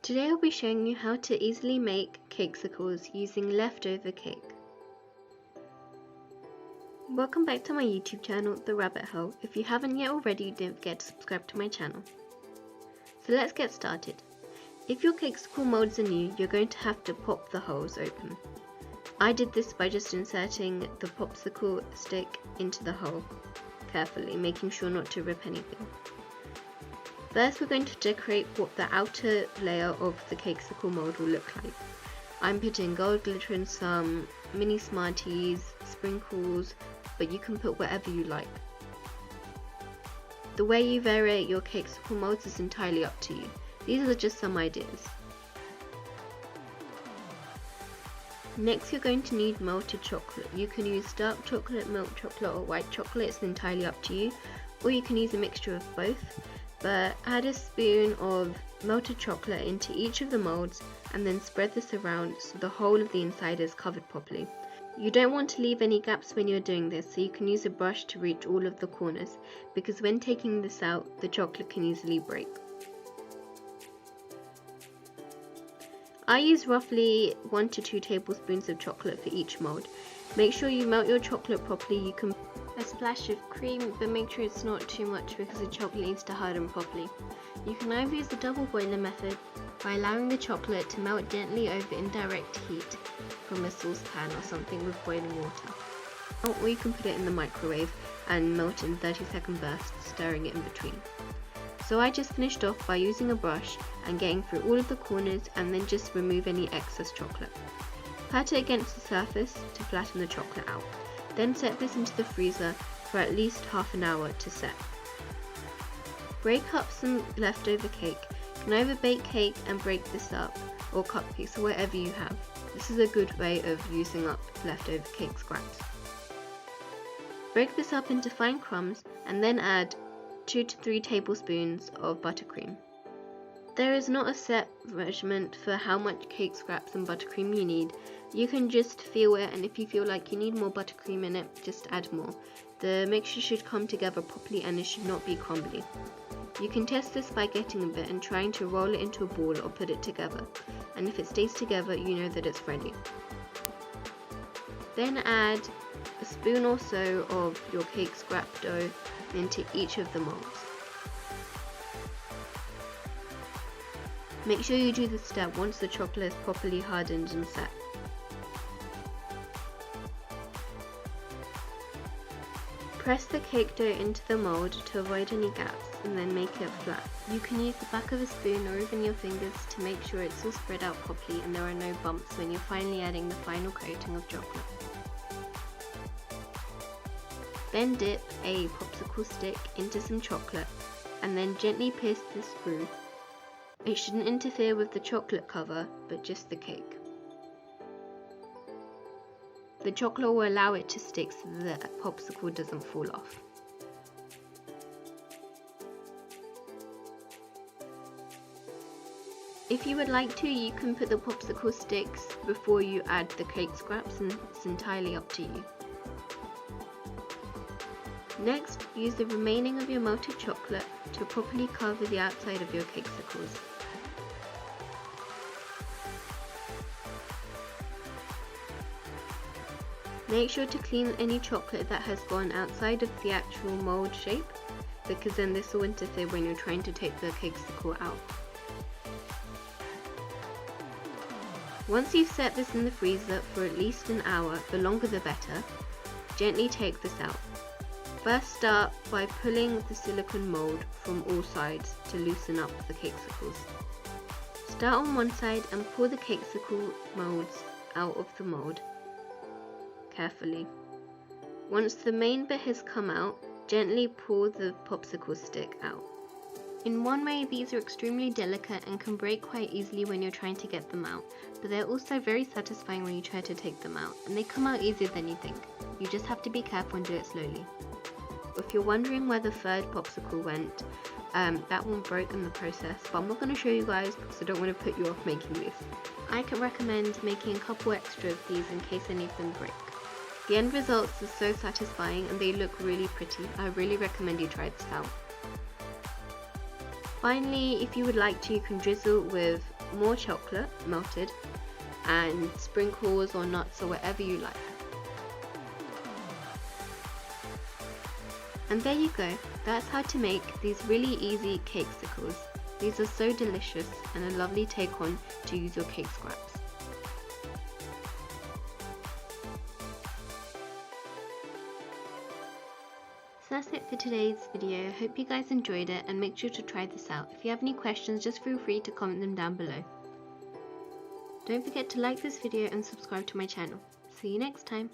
Today I'll be showing you how to easily make cakesicles using leftover cake. Welcome back to my YouTube channel, The Rabbit Hole. If you haven't yet already, don't forget to subscribe to my channel. So let's get started. If your cakesicle molds are new, you're going to have to pop the holes open. I did this by just inserting the popsicle stick into the hole carefully, making sure not to rip anything. First, we're going to decorate what the outer layer of the cakesicle mold will look like. I'm putting gold glitter and some mini Smarties, sprinkles, but you can put whatever you like. The way you vary your cakesicle molds is entirely up to you. These are just some ideas. Next, you're going to need melted chocolate. You can use dark chocolate, milk chocolate, or white chocolate. It's entirely up to you, or you can use a mixture of both. But add a spoon of melted chocolate into each of the molds and then spread this around so the whole of the inside is covered properly. You don't want to leave any gaps when you're doing this, so you can use a brush to reach all of the corners, because when taking this out, the chocolate can easily break. I use roughly 1 to 2 tablespoons of chocolate for each mold. Make sure you melt your chocolate properly. You can a splash of cream, but make sure it's not too much because the chocolate needs to harden properly. You can either use the double boiler method by allowing the chocolate to melt gently over indirect heat from a saucepan or something with boiling water. Or you can put it in the microwave and melt in 30-second bursts, stirring it in between. So I just finished off by using a brush and getting through all of the corners and then just remove any excess chocolate. Pat it against the surface to flatten the chocolate out. Then set this into the freezer for at least half an hour to set. Break up some leftover cake. You can either bake cake and break this up, or cupcakes, or whatever you have. This is a good way of using up leftover cake scraps. Break this up into fine crumbs and then add 2 to 3 tablespoons of buttercream. There is not a set measurement for how much cake scraps and buttercream you need. You can just feel it, and if you feel like you need more buttercream in it, just add more. The mixture should come together properly and it should not be crumbly. You can test this by getting a bit and trying to roll it into a ball or put it together, and if it stays together, you know that it's ready. Then add a spoon or so of your cake scrap dough into each of the molds. Make sure you do this step once the chocolate is properly hardened and set. Press the cake dough into the mold to avoid any gaps and then make it flat. You can use the back of a spoon or even your fingers to make sure it's all spread out properly and there are no bumps when you're finally adding the final coating of chocolate. Then dip a popsicle stick into some chocolate and then gently pierce the screw. It shouldn't interfere with the chocolate cover, but just the cake. The chocolate will allow it to stick so that the popsicle doesn't fall off. If you would like to, you can put the popsicle sticks before you add the cake scraps, and it's entirely up to you. Next, use the remaining of your melted chocolate to properly cover the outside of your cakesicles. Make sure to clean any chocolate that has gone outside of the actual mold shape, because then this will interfere when you're trying to take the cakesicle out. Once you've set this in the freezer for at least an hour, the longer the better, gently take this out. First, start by pulling the silicone mold from all sides to loosen up the cakesicles. Start on one side and pour the cakesicle molds out of the mold carefully. Once the main bit has come out, gently pour the popsicle stick out. In one way, these are extremely delicate and can break quite easily when you're trying to get them out, but they're also very satisfying when you try to take them out, and they come out easier than you think. You just have to be careful and do it slowly. If you're wondering where the third popsicle went, that one broke in the process, but I'm not going to show you guys because I don't want to put you off making this. I can recommend making a couple extra of these in case any of them break. The end results are so satisfying and they look really pretty. I really recommend you try this out. Finally, if you would like to, you can drizzle with more chocolate melted and sprinkles or nuts or whatever you like. And there you go, that's how to make these really easy cakesicles. These are so delicious and a lovely take on to use your cake scraps. So that's it for today's video. I hope you guys enjoyed it and make sure to try this out. If you have any questions, just feel free to comment them down below. Don't forget to like this video and subscribe to my channel. See you next time.